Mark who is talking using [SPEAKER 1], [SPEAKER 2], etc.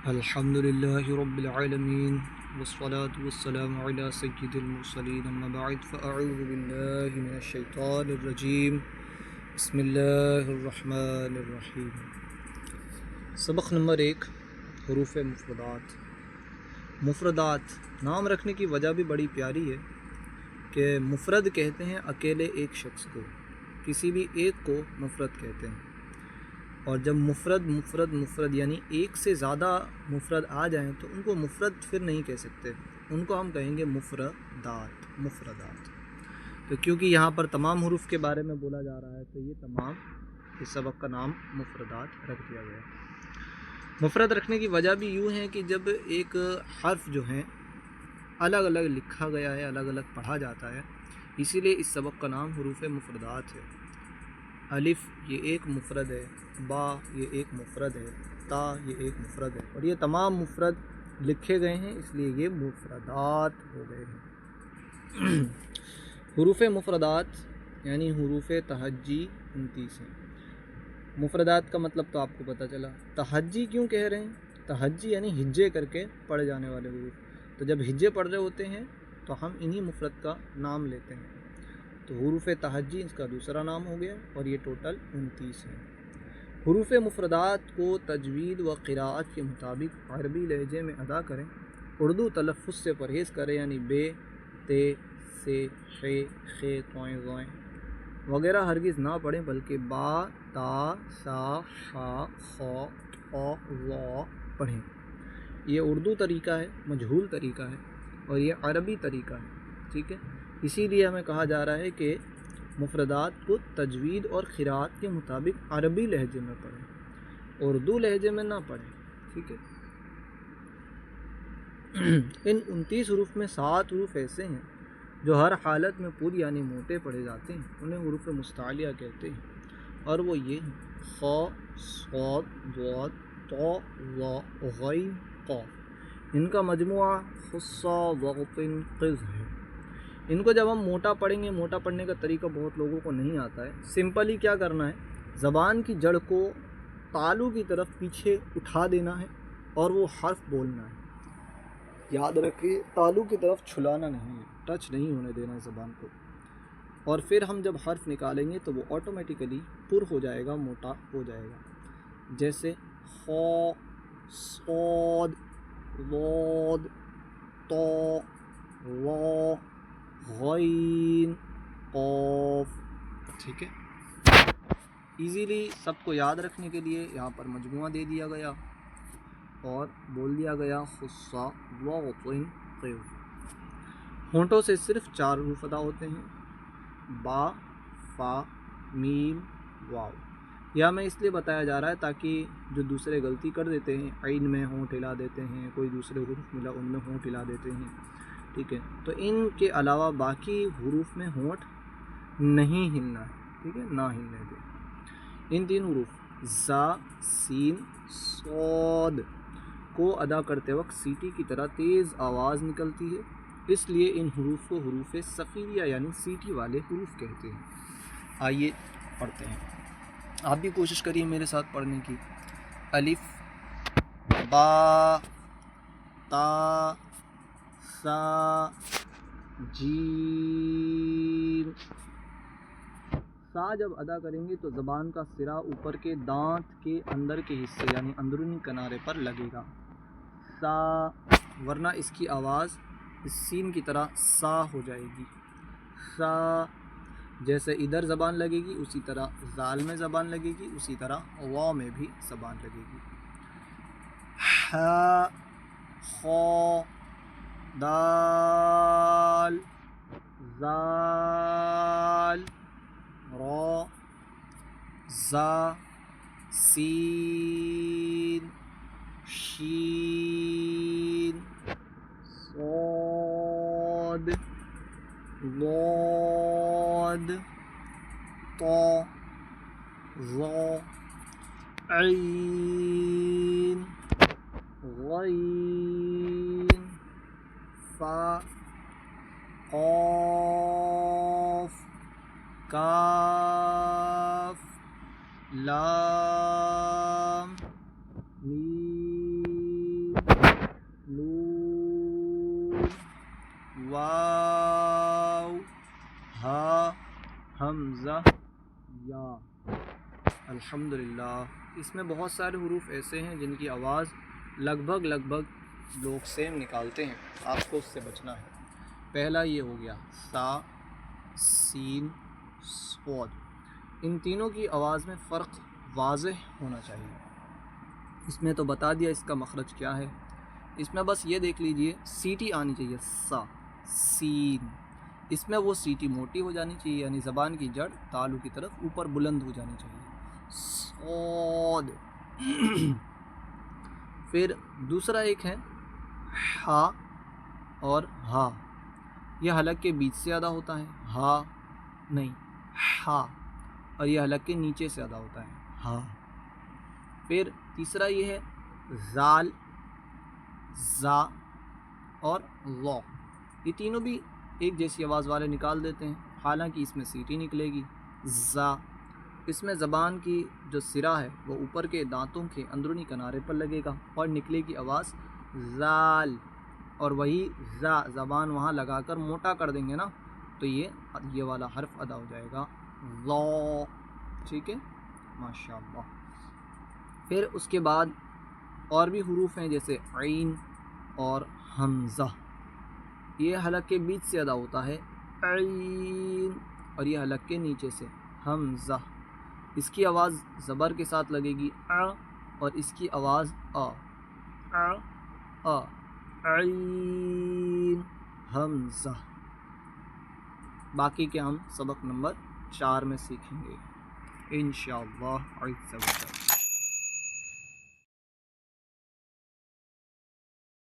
[SPEAKER 1] الحمدللہ رب العالمین والصلاة والسلام علی سید المرسلین اما بعد فاعوذ باللہ من الشیطان الرجیم بسم اللہ الرحمن الرحیم۔ سبق نمبر 1، حروف مفردات۔ مفردات نام رکھنے کی وجہ بھی بڑی پیاری ہے کہ مفرد کہتے ہیں اکیلے ایک شخص کو، کسی بھی ایک کو مفرد کہتے ہیں، اور جب مفرد یعنی ایک سے زیادہ مفرد آ جائیں تو ان کو مفرد پھر نہیں کہہ سکتے، ان کو ہم کہیں گے مفردات۔ تو کیونکہ یہاں پر تمام حروف کے بارے میں بولا جا رہا ہے تو یہ تمام اس سبق کا نام مفردات رکھ دیا گیا ہے۔ مفرد رکھنے کی وجہ بھی یوں ہے کہ جب ایک حرف جو ہیں الگ الگ لکھا گیا ہے، الگ الگ پڑھا جاتا ہے، اسی لیے اس سبق کا نام حروف مفردات ہے۔ الف یہ ایک مفرد ہے، با یہ ایک مفرد ہے، تا یہ ایک مفرد ہے، اور یہ تمام مفرد لکھے گئے ہیں، اس لیے یہ مفردات ہو گئے ہیں۔ حروف مفردات یعنی حروف تہجی 29 ہیں۔ مفردات کا مطلب تو آپ کو پتہ چلا۔ تہجی کیوں کہہ رہے ہیں؟ تہجی یعنی ہجے کر کے پڑھے جانے والے حروف، تو جب ہجے پڑھ رہے ہوتے ہیں تو ہم انہی مفرد کا نام لیتے ہیں، تو حروف تہجی اس کا دوسرا نام ہو گیا، اور یہ ٹوٹل 29 ہیں۔ حروف مفردات کو تجوید و قراءت کے مطابق عربی لہجے میں ادا کریں، اردو تلفظ سے پرہیز کریں، یعنی بے، تے، سے، خے، خے، توئیں، زوئیں وغیرہ ہرگز نہ پڑھیں، بلکہ با، تا، سا، شا، خا، قا، ظا پڑھیں۔ یہ اردو طریقہ ہے، مجہول طریقہ ہے، اور یہ عربی طریقہ ہے، ٹھیک ہے۔ اسی لیے ہمیں کہا جا رہا ہے کہ مفردات کو تجوید اور قراءت کے مطابق عربی لہجے میں پڑھیں، اردو لہجے میں نہ پڑھیں، ٹھیک ہے۔ ان 29 حروف میں 7 حروف ایسے ہیں جو ہر حالت میں پوری یعنی موٹے پڑھے جاتے ہیں، انہیں حروف مستعلیہ کہتے ہیں، اور وہ یہ ہیں: خا، صاد، ضاد، طا، ظا، غین، قاف۔ ان کا مجموعہ خصا، وغطن، قز ہے۔ ان کو جب ہم موٹا پڑھیں گے، موٹا پڑھنے کا طریقہ بہت لوگوں کو نہیں آتا ہے۔ سمپلی کیا کرنا ہے، زبان کی جڑ کو تالو کی طرف پیچھے اٹھا دینا ہے اور وہ حرف بولنا ہے۔ یاد رکھیے، تالو کی طرف چھلانا نہیں ہے، ٹچ نہیں ہونے دینا ہے زبان کو، اور پھر ہم جب حرف نکالیں گے تو وہ آٹومیٹیکلی پر ہو جائے گا، موٹا ہو جائے گا۔ جیسے خا، صاد، ضاد، طا، ظا، غین، قاف، ٹھیک ہے۔ ایزیلی سب کو یاد رکھنے کے لیے یہاں پر مجموعہ دے دیا گیا اور بول دیا گیا خصا، وغطن، قز۔ ہونٹوں سے صرف 4 حروف ادا ہوتے ہیں: با، فا، میم، واو۔ یا میں اس لیے بتایا جا رہا ہے تاکہ جو دوسرے غلطی کر دیتے ہیں، عین میں ہونٹ ہلا دیتے ہیں، کوئی دوسرے حروف ملا ان میں ہونٹ ہلا دیتے ہیں، ٹھیک ہے، تو ان کے علاوہ باقی حروف میں ہونٹ نہیں ہلنا ہے، ٹھیک ہے، نہ ہلنے دیں۔ ان 3 حروف زا، سین، صاد کو ادا کرتے وقت سیٹی کی طرح تیز آواز نکلتی ہے، اس لیے ان حروف کو حروف صفیریہ یعنی سیٹی والے حروف کہتے ہیں۔ آئیے پڑھتے ہیں، آپ بھی کوشش کریے میرے ساتھ پڑھنے کی۔ الف، با، تا، سا، جیم۔ سا جب ادا کریں گے تو زبان کا سرا اوپر کے دانت کے اندر کے حصے یعنی اندرونی کنارے پر لگے گا، سا، ورنہ اس کی آواز اس سین کی طرح سا ہو جائے گی۔ سا جیسے ادھر زبان لگے گی اسی طرح زال میں زبان لگے گی، اسی طرح وا میں بھی زبان لگے گی۔ ہا، خا، دال، زال، را، زا، سین، شین، صاد، ضاد، طا، ظا، عین، غین، فا، قاف، کاف، لام، میم، حمزہ یا۔ الحمدللہ، اس میں بہت سارے حروف ایسے ہیں جن کی آواز لگ بھگ لوگ سیم نکالتے ہیں، آپ کو اس سے بچنا ہے۔ پہلا یہ ہو گیا سا، سین، صاد۔ ان تینوں کی آواز میں فرق واضح ہونا چاہیے۔ اس میں تو بتا دیا اس کا مخرج کیا ہے، اس میں بس یہ دیکھ لیجئے سیٹی آنی چاہیے، سا، سین۔ اس میں وہ سیٹی موٹی ہو جانی چاہیے، یعنی زبان کی جڑ تالو کی طرف اوپر بلند ہو جانی چاہیے، صاد۔ پھر دوسرا ایک ہے ہا اور ہا، یہ حلق کے بیچ سے ادا ہوتا ہے، ہا نہیں، ہا، اور یہ حلق کے نیچے سے ادا ہوتا ہے، ہا۔ پھر تیسرا یہ ہے زال، زا اور لا، یہ تینوں بھی ایک جیسی آواز والے نکال دیتے ہیں، حالانکہ اس میں سیٹی نکلے گی، زا۔ اس میں زبان کی جو سرا ہے وہ اوپر کے دانتوں کے اندرونی کنارے پر لگے گا اور نکلے گی آواز زال، اور وہی زا زبان وہاں لگا کر موٹا کر دیں گے نا تو یہ والا حرف ادا ہو جائے گا، لا۔ ٹھیک ہے، ماشاءاللہ۔ پھر اس کے بعد اور بھی حروف ہیں جیسے عین اور حمزہ، یہ حلق کے بیچ سے ادا ہوتا ہے، عین، اور یہ حلق کے نیچے سے، حمزہ۔ اس کی آواز زبر کے ساتھ لگے گی، ا، اور اس کی آواز آ، آ، عین، حمزہ۔ باقی کے ہم سبق نمبر 4 میں سیکھیں گے انشاءاللہ عز و جل۔